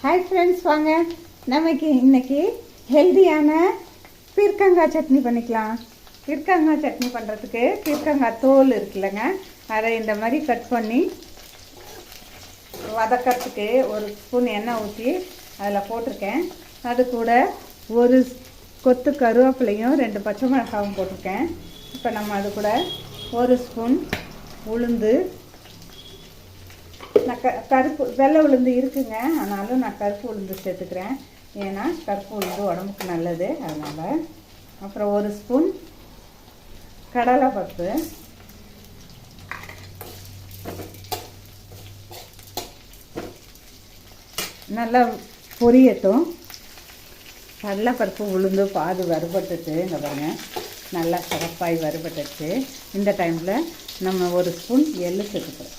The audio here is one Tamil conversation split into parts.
ஹாய் ஃப்ரெண்ட்ஸ், வாங்க நமக்கு இன்றைக்கி ஹெல்தியான பீர்க்கங்காய் சட்னி பண்ணிக்கலாம். பீர்க்கங்காய் சட்னி பண்ணுறதுக்கு பீர்க்கங்காய் தோல் இருக்குல்லங்க, அதை இந்த மாதிரி கட் பண்ணி வதக்கிறதுக்கு ஒரு ஸ்பூன் எண்ணெய் ஊற்றி அதில் போட்டிருக்கேன். அது கூட ஒரு கொத்து கருவேப்பிலையும் 2 பச்சை மிளகாவும் போட்டிருக்கேன். இப்போ நம்ம அது கூட ஒரு ஸ்பூன் உளுந்து, நான் கருப்பு வெள்ளை உளுந்து இருக்குங்க, ஆனாலும் நான் கருப்பு உளுந்து சேர்த்துக்கிறேன். ஏன்னா கருப்பு உளுந்து உடம்புக்கு நல்லது, அதனால். அப்புறம் ஒரு ஸ்பூன் கடலைப்பருப்பு, நல்லா பொரியட்டும். கடலைப்பருப்பு உளுந்து பாது வறுபட்டுட்டு இங்கே பாருங்க, நல்லா சிறப்பாய் வறுபட்டுச்சு. இந்த டைமில் நம்ம ஒரு ஸ்பூன் எள்ளு சேர்த்துக்கிறோம்.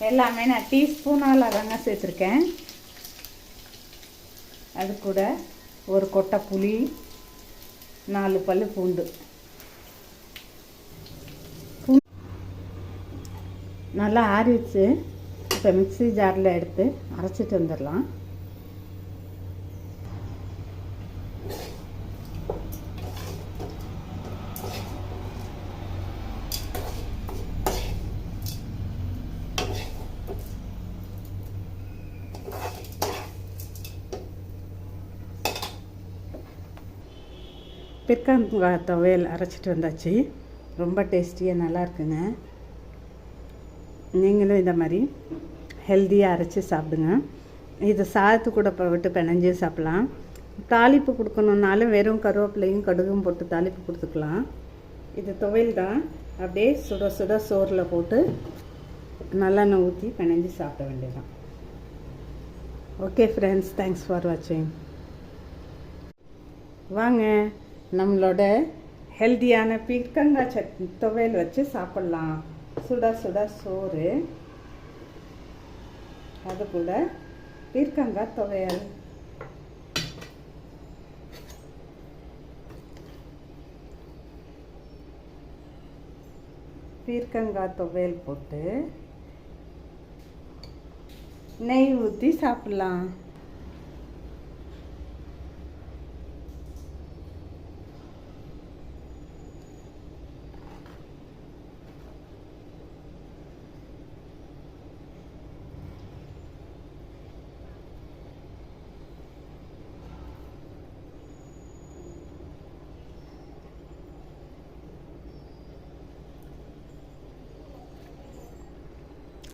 எல்லாமே நான் டீஸ்பூனால் தாங்க சேர்த்துருக்கேன். அது கூட ஒரு கொட்டை புளி, 4 பல் பூண்டு நல்லா ஆறிடுச்சு. இப்போ மிக்ஸி ஜாரில் எடுத்து அரைச்சிட்டு வந்துடலாம். பீர்க்கங்காய் துவையல் அரைச்சிட்டு வந்தாச்சு. ரொம்ப டேஸ்டியாக நல்லா இருக்குங்க. நீங்களும் இந்த மாதிரி ஹெல்த்தியாக அரைச்சி சாப்பிடுங்க. இது சாதத்து கூட விட்டு பிணைஞ்சு சாப்பிட்லாம். தாளிப்பு கொடுக்கணுன்னாலும் வெறும் கருவேப்பிலையும் கடுகும் போட்டு தாளிப்பு கொடுத்துக்கலாம். இது துவையல் தான். அப்படியே சுட சுட சோறில் போட்டு நல்லெண்ணெய் ஊற்றி பிணைஞ்சு சாப்பிட வேண்டியதான். ஓகே ஃப்ரெண்ட்ஸ், தேங்க்ஸ் ஃபார் வாட்சிங். வாங்க நம்மளோட ஹெல்த்தியான பீர்க்கங்காய் சட்னி துவையல் வச்சு சாப்பிட்லாம். சுட சுட சோறு, அது கூட பீர்க்கங்காய் துவையல். பீர்க்கங்காய் துவையல் போட்டு நெய் ஊற்றி சாப்பிட்லாம்.